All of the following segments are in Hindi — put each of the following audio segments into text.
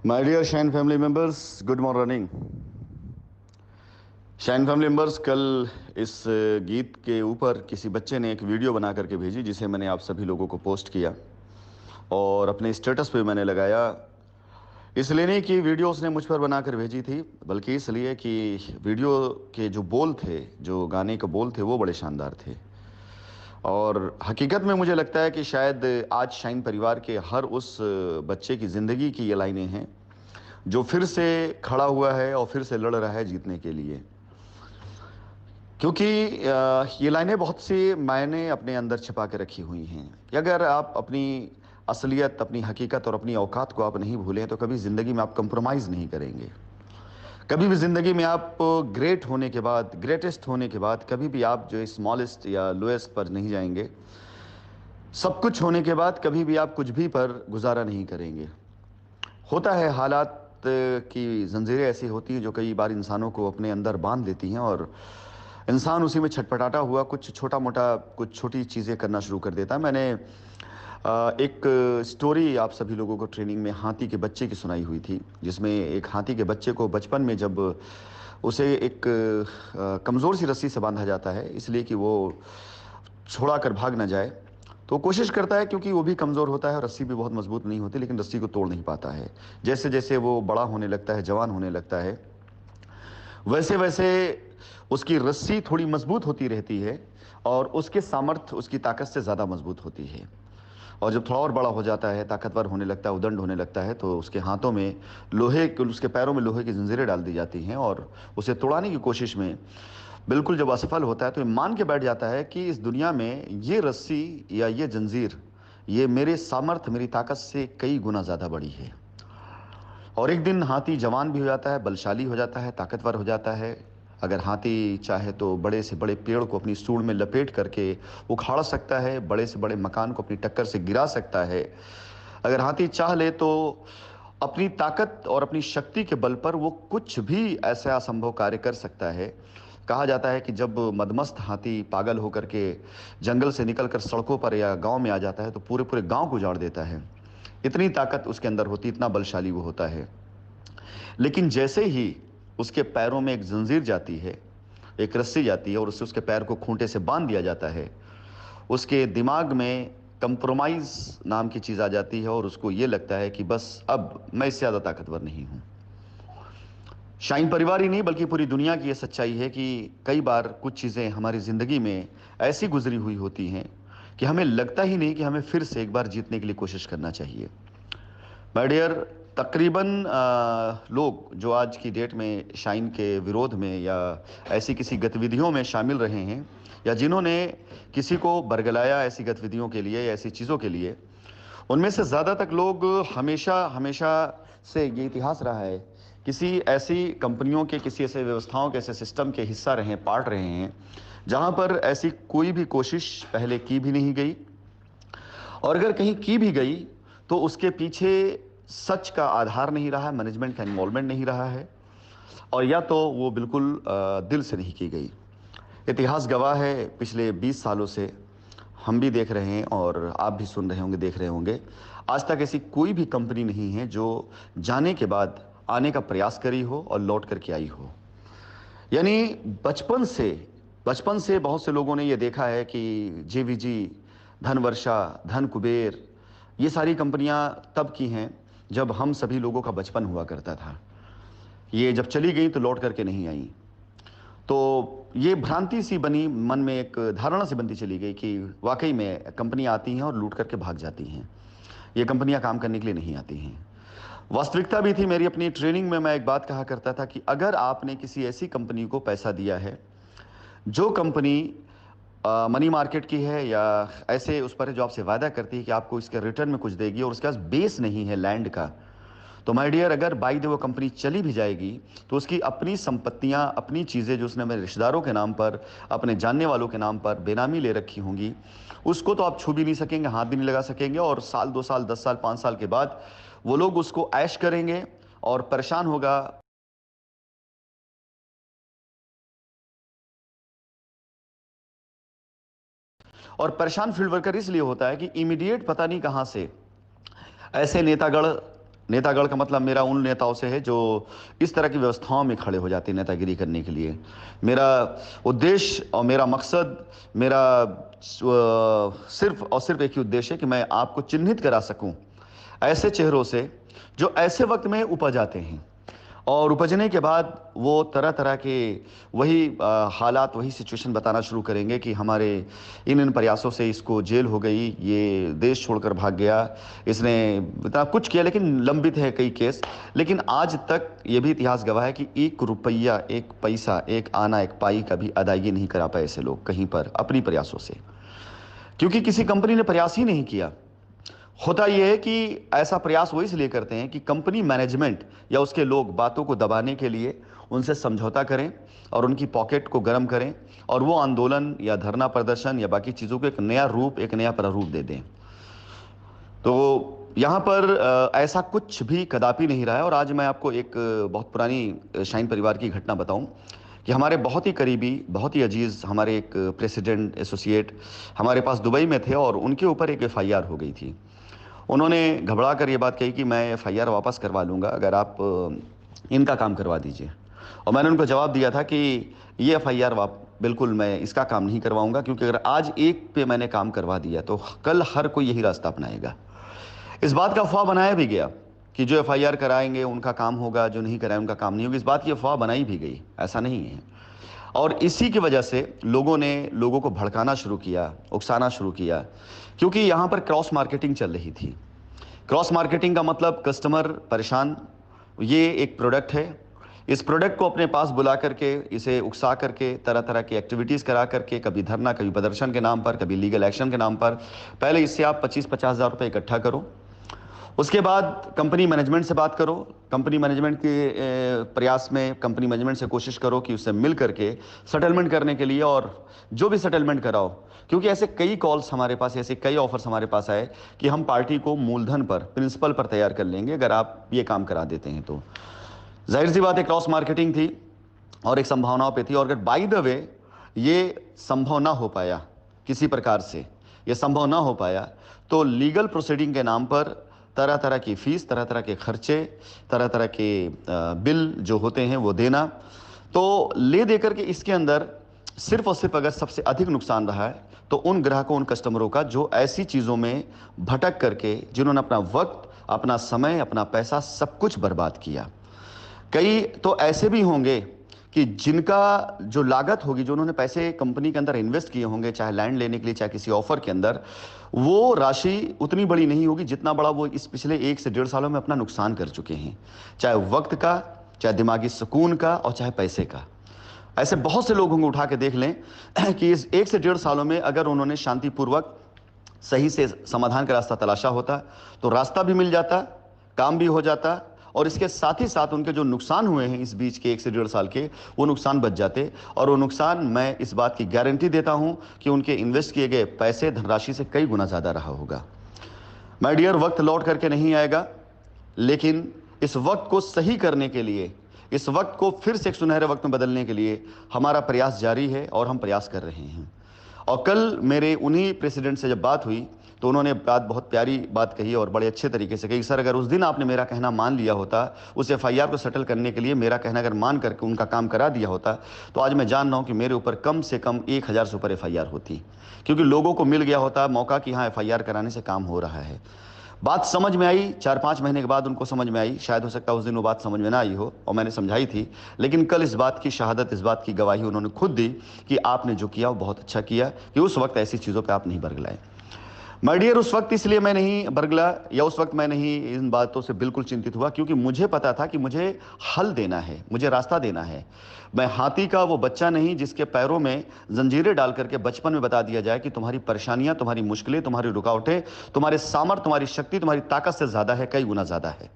My dear shine family members, good morning. Shine family members, कल इस गीत के ऊपर किसी बच्चे ने एक वीडियो बना करके भेजी, जिसे मैंने आप सभी लोगों को पोस्ट किया और अपने स्टेटस पे मैंने लगाया। इसलिए नहीं कि वीडियो उसने मुझ पर बनाकर भेजी थी, बल्कि इसलिए कि वीडियो के जो बोल थे, जो गाने के बोल थे, वो बड़े शानदार थे। और हकीकत में मुझे लगता है कि शायद आज शाइन परिवार के हर उस बच्चे की ज़िंदगी की ये लाइनें हैं जो फिर से खड़ा हुआ है और फिर से लड़ रहा है जीतने के लिए। क्योंकि ये लाइनें बहुत सी मायने अपने अंदर छिपा के रखी हुई हैं कि अगर आप अपनी असलियत, अपनी हकीकत और अपनी औकात को आप नहीं भूलें तो कभी ज़िंदगी में आप कंप्रोमाइज़ नहीं करेंगे। कभी भी ज़िंदगी में आप ग्रेट होने के बाद, ग्रेटेस्ट होने के बाद, कभी भी आप जो स्मॉलेस्ट या लोएस्ट पर नहीं जाएंगे। सब कुछ होने के बाद कभी भी आप कुछ भी पर गुजारा नहीं करेंगे। होता है, हालात की जंजीरें ऐसी होती हैं जो कई बार इंसानों को अपने अंदर बांध लेती हैं और इंसान उसी में छटपटाता हुआ कुछ छोटा मोटा, कुछ छोटी चीज़ें करना शुरू कर देता है। मैंने एक स्टोरी आप सभी लोगों को ट्रेनिंग में हाथी के बच्चे की सुनाई हुई थी, जिसमें एक हाथी के बच्चे को बचपन में जब उसे एक कमज़ोर सी रस्सी से बांधा जाता है, इसलिए कि वो छोड़ा कर भाग ना जाए, तो कोशिश करता है, क्योंकि वो भी कमज़ोर होता है, रस्सी भी बहुत मजबूत नहीं होती, लेकिन रस्सी को तोड़ नहीं पाता है। जैसे जैसे वो बड़ा होने लगता है, जवान होने लगता है, वैसे वैसे उसकी रस्सी थोड़ी मजबूत होती रहती है और उसके सामर्थ्य उसकी ताकत से ज़्यादा मजबूत होती है। और जब थोड़ा और बड़ा हो जाता है, ताकतवर होने लगता है, उदंड होने लगता है, तो उसके हाथों में लोहे के, उसके पैरों में लोहे की जंजीरें डाल दी जाती हैं और उसे तोड़ाने की कोशिश में बिल्कुल जब असफल होता है तो ये मान के बैठ जाता है कि इस दुनिया में ये रस्सी या ये जंजीर, ये मेरे सामर्थ्य, मेरी ताकत से कई गुना ज़्यादा बड़ी है। और एक दिन हाथी जवान भी हो जाता है, बलशाली हो जाता है, ताकतवर हो जाता है। अगर हाथी चाहे तो बड़े से बड़े पेड़ को अपनी सूंड में लपेट करके उखाड़ सकता है, बड़े से बड़े मकान को अपनी टक्कर से गिरा सकता है। अगर हाथी चाह ले तो अपनी ताकत और अपनी शक्ति के बल पर वो कुछ भी ऐसा असंभव कार्य कर सकता है। कहा जाता है कि जब मदमस्त हाथी पागल होकर के जंगल से निकलकर सड़कों पर या गांव में आ जाता है तो पूरे पूरे गांव को उजाड़ देता है। इतनी ताकत उसके अंदर होती, इतना बलशाली वो होता है। लेकिन जैसे ही उसके पैरों में एक जंजीर जाती है, एक रस्सी जाती है और उससे उसके पैर को खूंटे से बांध दिया जाता है, उसके दिमाग में कंप्रोमाइज नाम की चीज़ आ जाती है और उसको ये लगता है कि बस अब मैं इससे ज़्यादा ताकतवर नहीं हूँ। शाइन परिवार ही नहीं बल्कि पूरी दुनिया की यह सच्चाई है कि कई बार कुछ चीज़ें हमारी ज़िंदगी में ऐसी गुजरी हुई होती हैं कि हमें लगता ही नहीं कि हमें फिर से एक बार जीतने के लिए कोशिश करना चाहिए। माय डियर, तकरीबन लोग जो आज की डेट में शाइन के विरोध में या ऐसी किसी गतिविधियों में शामिल रहे हैं, या जिन्होंने किसी को बरगलाया ऐसी गतिविधियों के लिए या ऐसी चीज़ों के लिए, उनमें से ज़्यादातर लोग हमेशा हमेशा से ये इतिहास रहा है, किसी ऐसी कंपनियों के, किसी ऐसे व्यवस्थाओं के, ऐसे सिस्टम के हिस्सा रहे हैं, पार्ट रहे हैं, जहां पर ऐसी कोई भी कोशिश पहले की भी नहीं गई। और अगर कहीं की भी गई तो उसके पीछे सच का आधार नहीं रहा है, मैनेजमेंट का इन्वॉल्वमेंट नहीं रहा है, और या तो वो बिल्कुल दिल से नहीं की गई। इतिहास गवाह है, पिछले 20 सालों से हम भी देख रहे हैं और आप भी सुन रहे होंगे, देख रहे होंगे, आज तक ऐसी कोई भी कंपनी नहीं है जो जाने के बाद आने का प्रयास करी हो और लौट करके आई हो। यानी बचपन से बचपन से बहुत से लोगों ने ये देखा है कि जेवीजी, धनवर्षा, धन कुबेर, ये सारी कंपनियां तब की हैं जब हम सभी लोगों का बचपन हुआ करता था। ये जब चली गई तो लौट करके नहीं आई। तो ये भ्रांति सी बनी, मन में एक धारणा सी बनती चली गई कि वाकई में कंपनियां आती हैं और लूट करके भाग जाती हैं, ये कंपनियां काम करने के लिए नहीं आती हैं। वास्तविकता भी थी। मेरी अपनी ट्रेनिंग में मैं एक बात कहा करता था कि अगर आपने किसी ऐसी कंपनी को पैसा दिया है, जो कंपनी मनी मार्केट की है या ऐसे उस पर जो आपसे वादा करती है कि आपको इसके रिटर्न में कुछ देगी और उसके पास बेस नहीं है लैंड का, तो माय डियर, अगर बाई द वो कंपनी चली भी जाएगी तो उसकी अपनी संपत्तियां, अपनी चीज़ें जो उसने अपने रिश्तेदारों के नाम पर, अपने जानने वालों के नाम पर बेनामी ले रखी होंगी, उसको तो आप छू भी नहीं सकेंगे, हाथ भी नहीं लगा सकेंगे। और साल, 2 साल, 10 साल, 5 साल के बाद वो लोग उसको ऐश करेंगे और परेशान होगा। और परेशान फील्ड वर्कर इसलिए होता है कि इमीडिएट पता नहीं कहां से ऐसे नेतागण नेतागढ़ का मतलब मेरा उन नेताओं से है जो इस तरह की व्यवस्थाओं में खड़े हो जाते हैं नेतागिरी करने के लिए। मेरा उद्देश्य और मेरा मकसद, मेरा सिर्फ और सिर्फ एक ही उद्देश्य है कि मैं आपको चिन्हित करा सकूं ऐसे चेहरों से जो ऐसे वक्त में उपज आते हैं, और उपजने के बाद वो तरह तरह के वही हालात, वही सिचुएशन बताना शुरू करेंगे कि हमारे इन प्रयासों से इसको जेल हो गई, ये देश छोड़कर भाग गया, इसने इतना कुछ किया, लेकिन लंबित है कई केस। लेकिन आज तक ये भी इतिहास गवाह है कि 1 रुपया, 1 पैसा, एक आना, एक पाई का भी अदायगी नहीं करा पाए ऐसे लोग कहीं पर अपनी प्रयासों से, क्योंकि किसी कंपनी ने प्रयास ही नहीं किया। होता यह है कि ऐसा प्रयास वो इसलिए करते हैं कि कंपनी मैनेजमेंट या उसके लोग बातों को दबाने के लिए उनसे समझौता करें और उनकी पॉकेट को गर्म करें, और वो आंदोलन या धरना प्रदर्शन या बाकी चीज़ों को एक नया रूप, एक नया प्रारूप दे दें। तो यहाँ पर ऐसा कुछ भी कदापि नहीं रहा है। और आज मैं आपको एक बहुत पुरानी शाइन परिवार की घटना बताऊं कि हमारे बहुत ही करीबी, बहुत ही अजीज हमारे एक प्रेसिडेंट एसोसिएट हमारे पास दुबई में थे, और उनके ऊपर एक एफआईआर हो गई थी। उन्होंने घबरा कर ये बात कही कि मैं एफआईआर वापस करवा लूँगा अगर आप इनका काम करवा दीजिए। और मैंने उनको जवाब दिया था कि ये एफआईआर बिल्कुल मैं इसका काम नहीं करवाऊंगा, क्योंकि अगर आज एक पे मैंने काम करवा दिया तो कल हर कोई यही रास्ता अपनाएगा। इस बात का अफवाह बनाया भी गया कि जो एफआईआर कराएंगे उनका काम होगा, जो नहीं कराएंगे उनका काम नहीं होगा। इस बात की अफवाह बनाई भी गई, ऐसा नहीं है। और इसी की वजह से लोगों ने लोगों को भड़काना शुरू किया, उकसाना शुरू किया, क्योंकि यहाँ पर क्रॉस मार्केटिंग चल रही थी। क्रॉस मार्केटिंग का मतलब कस्टमर परेशान, ये एक प्रोडक्ट है, इस प्रोडक्ट को अपने पास बुला करके, इसे उकसा करके, तरह तरह की एक्टिविटीज़ करा करके, कभी धरना, कभी प्रदर्शन के नाम पर, कभी लीगल एक्शन के नाम पर, पहले इससे आप 25-50 हज़ार रुपये इकट्ठा करो। उसके बाद कंपनी मैनेजमेंट से बात करो, कंपनी मैनेजमेंट के प्रयास में कंपनी मैनेजमेंट से कोशिश करो कि उससे मिल करके सेटलमेंट करने के लिए, और जो भी सेटलमेंट कराओ, क्योंकि ऐसे कई कॉल्स हमारे पास, ऐसे कई ऑफर्स हमारे पास आए कि हम पार्टी को मूलधन पर, प्रिंसिपल पर तैयार कर लेंगे अगर आप ये काम करा देते हैं। तो जाहिर सी बात है क्रॉस मार्केटिंग थी और एक संभावनाओं पे थी। और अगर बाय द वे ये संभव ना हो पाया, किसी प्रकार से ये संभव ना हो पाया, तो लीगल प्रोसीडिंग के नाम पर तरह तरह की फीस, तरह तरह के खर्चे, तरह तरह के बिल जो होते हैं वो देना। तो ले दे करके इसके अंदर सिर्फ और सिर्फ अगर सबसे अधिक नुकसान रहा है तो उन ग्राहकों, उन कस्टमरों का जो ऐसी चीज़ों में भटक करके, जिन्होंने अपना वक्त, अपना समय, अपना पैसा सब कुछ बर्बाद किया। कई तो ऐसे भी होंगे कि जिनका जो लागत होगी, जो उन्होंने पैसे कंपनी के अंदर इन्वेस्ट किए होंगे, चाहे लैंड लेने के लिए, चाहे किसी ऑफर के अंदर, वो राशि उतनी बड़ी नहीं होगी जितना बड़ा वो इस पिछले 1 से 1.5 सालों में अपना नुकसान कर चुके हैं, चाहे वक्त का, चाहे दिमागी सुकून का, और चाहे पैसे का। ऐसे बहुत से लोग होंगे, उठा के देख लें कि इस 1 से 1.5 सालों में अगर उन्होंने शांतिपूर्वक सही से समाधान का रास्ता तलाशा होता तो रास्ता भी मिल जाता, काम भी हो जाता, और इसके साथ ही साथ उनके जो नुकसान हुए हैं इस बीच के 1 से 1.5 साल के, वो नुकसान बच जाते। और वो नुकसान, मैं इस बात की गारंटी देता हूं कि उनके इन्वेस्ट किए गए पैसे, धनराशि से कई गुना ज़्यादा रहा होगा। माय डियर, वक्त लौट करके नहीं आएगा, लेकिन इस वक्त को सही करने के लिए, इस वक्त को फिर से एक सुनहरे वक्त में बदलने के लिए हमारा प्रयास जारी है और हम प्रयास कर रहे हैं। और कल मेरे उन्हीं प्रेसिडेंट से जब बात हुई तो उन्होंने बहुत प्यारी बात कही और बड़े अच्छे तरीके से कही। सर, अगर उस दिन आपने मेरा कहना मान लिया होता, उस एफआईआर को सेटल करने के लिए मेरा कहना अगर मान करके उनका काम करा दिया होता, तो आज मैं जान रहा हूं कि मेरे ऊपर कम से कम 1000 से ऊपर एफआईआर होती, क्योंकि लोगों को मिल गया होता मौका कि हाँ, एफआईआर कराने से काम हो रहा है। बात समझ में आई, 4-5 महीने के बाद उनको समझ में आई। शायद हो सकता है उस दिन वो बात समझ में ना आई हो और मैंने समझाई थी, लेकिन कल इस बात की शहादत, इस बात की गवाही उन्होंने खुद दी कि आपने जो किया वो बहुत अच्छा किया, कि उस वक्त ऐसी चीज़ों पे आप नहीं बरगलाए। माय डियर, उस वक्त इसलिए मैं नहीं बरगला, या उस वक्त मैं नहीं इन बातों से बिल्कुल चिंतित हुआ, क्योंकि मुझे पता था कि मुझे हल देना है, मुझे रास्ता देना है। मैं हाथी का वो बच्चा नहीं जिसके पैरों में जंजीरें डाल करके बचपन में बता दिया जाए कि तुम्हारी परेशानियां, तुम्हारी मुश्किलें, तुम्हारी रुकावटें, तुम्हारे सामर्थ्य, तुम्हारी शक्ति, तुम्हारी ताकत से ज़्यादा है, कई गुना ज़्यादा है।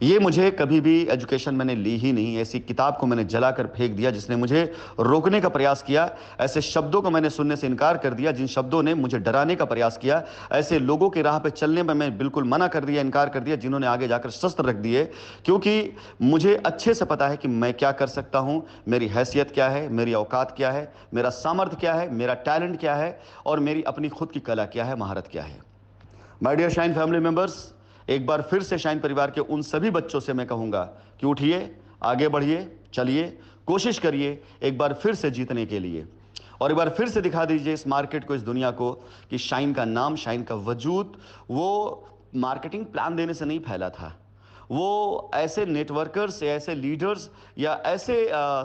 ये मुझे कभी भी एजुकेशन मैंने ली ही नहीं। ऐसी किताब को मैंने जलाकर फेंक दिया जिसने मुझे रोकने का प्रयास किया। ऐसे शब्दों को मैंने सुनने से इनकार कर दिया जिन शब्दों ने मुझे डराने का प्रयास किया। ऐसे लोगों की राह पे चलने में मैं बिल्कुल मना कर दिया, इनकार कर दिया, जिन्होंने आगे जाकर शस्त्र रख दिए, क्योंकि मुझे अच्छे से पता है कि मैं क्या कर सकता हूं, मेरी हैसियत क्या है, मेरी औकात क्या है, मेरा सामर्थ्य क्या है, मेरा टैलेंट क्या है, और मेरी अपनी खुद की कला क्या है, महारत क्या है। My dear shine family members, एक बार फिर से शाइन परिवार के उन सभी बच्चों से मैं कहूंगा कि उठिए, आगे बढ़िए, चलिए, कोशिश करिए एक बार फिर से जीतने के लिए। और एक बार फिर से दिखा दीजिए इस मार्केट को, इस दुनिया को, कि शाइन का नाम, शाइन का वजूद वो मार्केटिंग प्लान देने से नहीं फैला था। वो ऐसे नेटवर्कर्स या ऐसे लीडर्स या ऐसे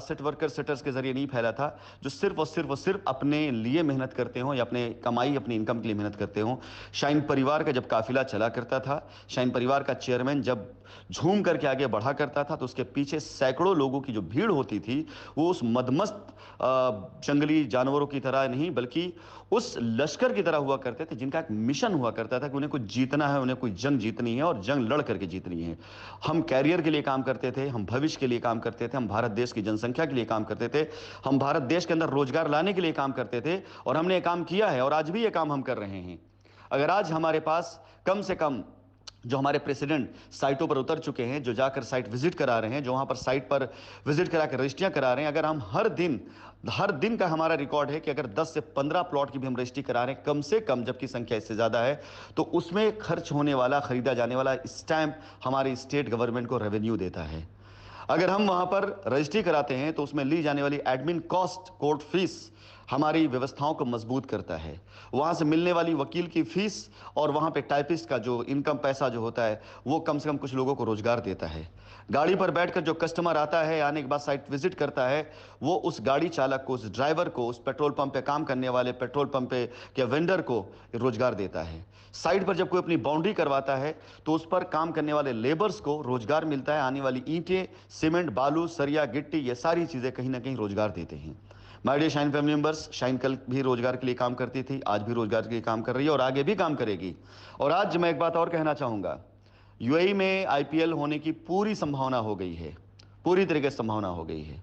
सेट वर्कर सेटर्स के जरिए नहीं फैला था जो सिर्फ अपने लिए मेहनत करते हों या अपने कमाई, अपनी इनकम के लिए मेहनत करते हों। शाइन परिवार का जब काफिला चला करता था, शाइन परिवार का चेयरमैन जब झूम करके आगे बढ़ा करता था, तो उसके पीछे सैकड़ों लोगों की जो भीड़ होती थी, वो उस मदमस्त जंगली जानवरों की तरह नहीं, बल्कि उस लश्कर की तरह हुआ करते थे जिनका एक मिशन हुआ करता था कि उन्हें कुछ जीतना है, उन्हें कोई जंग जीतनी है और जंग लड़ करके जीतनी है। हम कैरियर के लिए काम करते थे, हम भविष्य के लिए काम करते थे, हम भारत देश की जनसंख्या के लिए काम करते थे, हम भारत देश के अंदर रोजगार लाने के लिए काम करते थे, और हमने ये काम किया है और आज भी ये काम हम कर रहे हैं। अगर आज हमारे पास कम से कम जो हमारे प्रेसिडेंट साइटों पर उतर चुके हैं, जो जाकर साइट विजिट करा रहे हैं, जो वहां पर साइट पर विजिट करा कर रजिस्ट्रियां करा रहे हैं, अगर हम हर दिन का हमारा रिकॉर्ड है कि अगर 10 से 15 प्लॉट की भी हम रजिस्ट्री करा रहे हैं कम से कम, जबकि संख्या इससे ज्यादा है, तो उसमें खर्च होने वाला, खरीदा जाने वाला स्टैंप हमारी स्टेट गवर्नमेंट को रेवेन्यू देता है। अगर हम वहां पर रजिस्ट्री कराते हैं तो उसमें ली जाने वाली एडमिन कॉस्ट, कोर्ट फीस हमारी व्यवस्थाओं को मजबूत करता है। वहां से मिलने वाली वकील की फीस और वहां पे टाइपिस्ट का जो इनकम पैसा जो होता है, वो कम से कम कुछ लोगों को रोजगार देता है। गाड़ी पर बैठकर जो कस्टमर आता है, आने के बाद साइट विजिट करता है, वो उस गाड़ी चालक को, उस ड्राइवर को, उस पेट्रोल पंप पे काम करने वाले पेट्रोल पंप पे के वेंडर को रोजगार देता है। साइट पर जब कोई अपनी बाउंड्री करवाता है तो उस पर काम करने वाले लेबर्स को रोजगार मिलता है। आने वाली ईंटें, सीमेंट, बालू, सरिया, गिट्टी, ये सारी चीजें कहीं ना कहीं रोजगार देते हैं। My dear shine family members, shine कल भी रोजगार के लिए काम करती थी, आज भी रोजगार के लिए काम कर रही है और आगे भी काम करेगी। और आज मैं एक बात और कहना चाहूंगा, यूएई में आईपीएल होने की पूरी संभावना हो गई है, पूरी तरीके से संभावना हो गई है।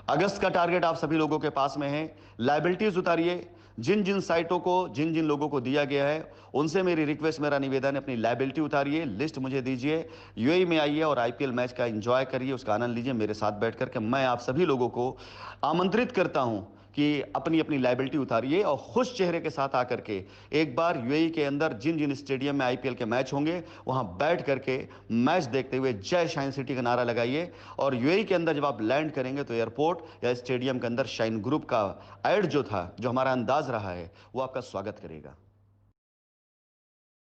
अगस्त का टारगेट आप सभी लोगों के पास में है। लायबिलिटीज उतारिए। जिन जिन साइटों को, जिन जिन लोगों को दिया गया है, उनसे मेरी रिक्वेस्ट, मेरा निवेदन है, अपनी लायबिलिटी उतारिए, लिस्ट मुझे दीजिए, यूएई में आइए और आईपीएल मैच का एंजॉय करिए, उसका आनंद लीजिए मेरे साथ बैठ करके। मैं आप सभी लोगों को आमंत्रित करता हूं कि अपनी अपनी लायबिलिटी उतारिए और खुश चेहरे के साथ आकर के एक बार यूएई के अंदर जिन जिन स्टेडियम में आईपीएल के मैच होंगे, वहां बैठ करके मैच देखते हुए जय शाइन सिटी का नारा लगाइए। और यूएई के अंदर जब आप लैंड करेंगे तो एयरपोर्ट या स्टेडियम के अंदर शाइन ग्रुप का एड जो था, जो हमारा अंदाज रहा है, वो आपका स्वागत करेगा।